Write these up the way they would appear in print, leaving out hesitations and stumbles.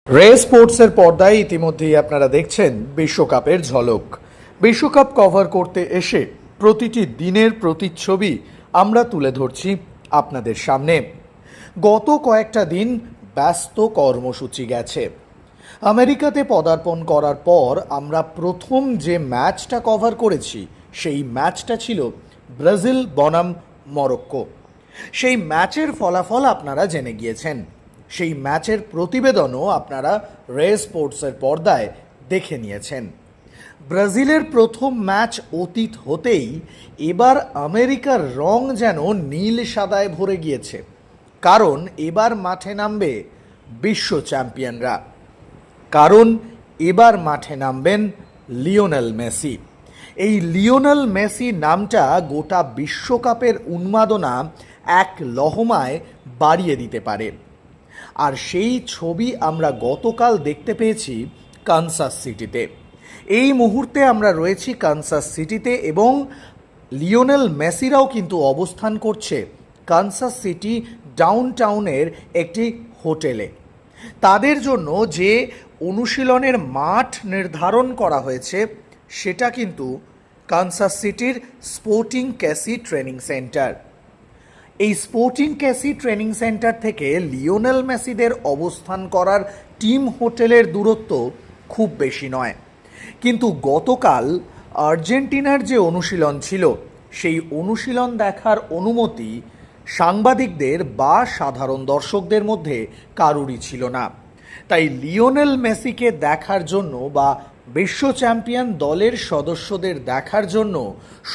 রে স্পোর্টসের পর্দায় ইতিমধ্যেই আপনারা দেখছেন বিশ্বকাপের ঝলক। বিশ্বকাপ কভার করতে এসে প্রতিটি দিনের প্রতিচ্ছবি আমরা তুলে ধরছি আপনাদের সামনে। গত কয়েকটা দিন ব্যস্ত কর্মসূচি গেছে। আমেরিকাতে পদার্পণ করার পর আমরা প্রথম যে ম্যাচটা কভার করেছি সেই ম্যাচটা ছিল ব্রাজিল বনাম মরক্কো। সেই ম্যাচের ফলাফল আপনারা জেনে গিয়েছেন। সেই ম্যাচের প্রতিবেদনও আপনারা রে স্পোর্টসের পর্দায় দেখে নিয়েছেন। ব্রাজিলের প্রথম ম্যাচ অতীত হতেই এবার আমেরিকার রং যেন নীল সাদায় ভরে গিয়েছে, কারণ এবার মাঠে নামবে বিশ্ব চ্যাম্পিয়নরা। কারণ এবার মাঠে নামবেন লিওনেল মেসি। এই লিওনেল মেসি নামটা গোটা বিশ্বকাপের উন্মাদনা এক লহমায় বাড়িয়ে দিতে পারে। আর সেই ছবি আমরা গতকাল দেখতে পেয়েছি কানসাস সিটিতে। এই মুহূর্তে আমরা রয়েছি কানসাস সিটিতে এবং লিওনেল মেসিরাও কিন্তু অবস্থান করছে কানসাস সিটি ডাউনটাউনের একটি হোটেলে। তাদের জন্য যে অনুশীলনের মাঠ নির্ধারণ করা হয়েছে সেটা কিন্তু কানসাস সিটির স্পোর্টিং ক্যাসি ট্রেনিং সেন্টার। এই স্পোর্টিং ক্যাসি ট্রেনিং সেন্টার থেকে লিওনেল মেসিদের অবস্থান করার টিম হোটেলের দূরত্ব খুব বেশি নয়, কিন্তু গতকাল আর্জেন্টিনার যে অনুশীলন ছিল সেই অনুশীলন দেখার অনুমতি সাংবাদিকদের বা সাধারণ দর্শকদের মধ্যে কারুরই ছিল না। তাই লিওনেল মেসিকে দেখার জন্য বা বিশ্ব চ্যাম্পিয়ন দলের সদস্যদের দেখার জন্য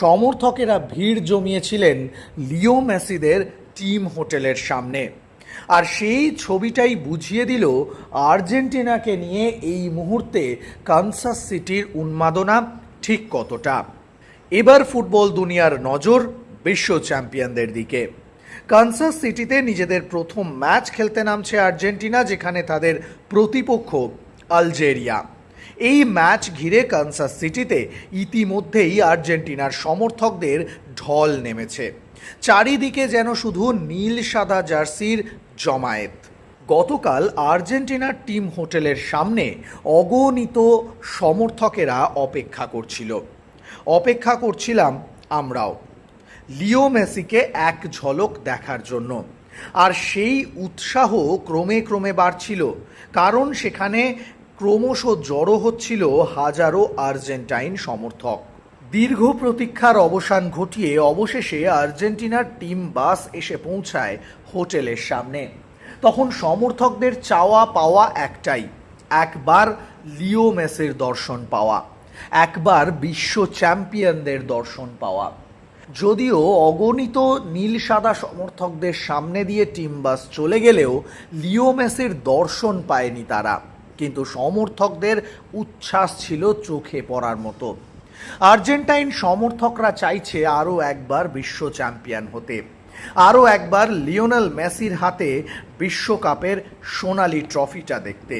সমর্থকেরা ভিড় জমিয়েছিলেন লিও মেসিদের টিম হোটেলের সামনে। আর সেই ছবিটাই বুঝিয়ে দিল আর্জেন্টিনাকে নিয়ে এই মুহূর্তে কানসাস সিটির উন্মাদনা ঠিক কতটা। এবার ফুটবল দুনিয়ার নজর বিশ্ব চ্যাম্পিয়নদের দিকে। কানসাস সিটিতে নিজেদের প্রথম ম্যাচ খেলতে নামছে আর্জেন্টিনা, যেখানে তাদের প্রতিপক্ষ আলজেরিয়া। এই ম্যাচ ঘিরে কানসাস সিটিতে ইতিমধ্যেই আর্জেন্টিনার সমর্থকদের ঢল নেমেছে। চারিদিকে যেন শুধু নীল সাদা জার্সির জমায়েত। গতকাল আর্জেন্টিনার টিম হোটেলের সামনে অগণিত সমর্থকেরা অপেক্ষা করছিলাম আমরাও লিও মেসিকে এক ঝলক দেখার জন্য। আর সেই উৎসাহ ক্রমে বাড়ছিল, কারণ সেখানে ক্রমশ জড়ো হচ্ছিল হাজারো আর্জেন্টাইন সমর্থক। দীর্ঘ প্রতীক্ষার অবসান ঘটিয়ে অবশেষে আর্জেন্টিনার টিম বাস এসে পৌঁছায় হোটেলের সামনে। তখন সমর্থকদের চাওয়া পাওয়া একটাই, একবার লিও মেসির দর্শন পাওয়া, একবার বিশ্ব চ্যাম্পিয়নদের দর্শন পাওয়া। যদিও অগণিত নীল সাদা সমর্থকদের সামনে দিয়ে টিম বাস চলে গেলেও লিও মেসির দর্শন পায়নি তারা, কিন্তু সমর্থকদের উচ্ছ্বাস ছিল চোখে পড়ার মতো। আর্জেন্টাইন সমর্থকরা চাইছে আরও একবার বিশ্ব চ্যাম্পিয়ন হতে, আরও একবার লিওনেল মেসির হাতে বিশ্বকাপের সোনালি ট্রফিটা দেখতে।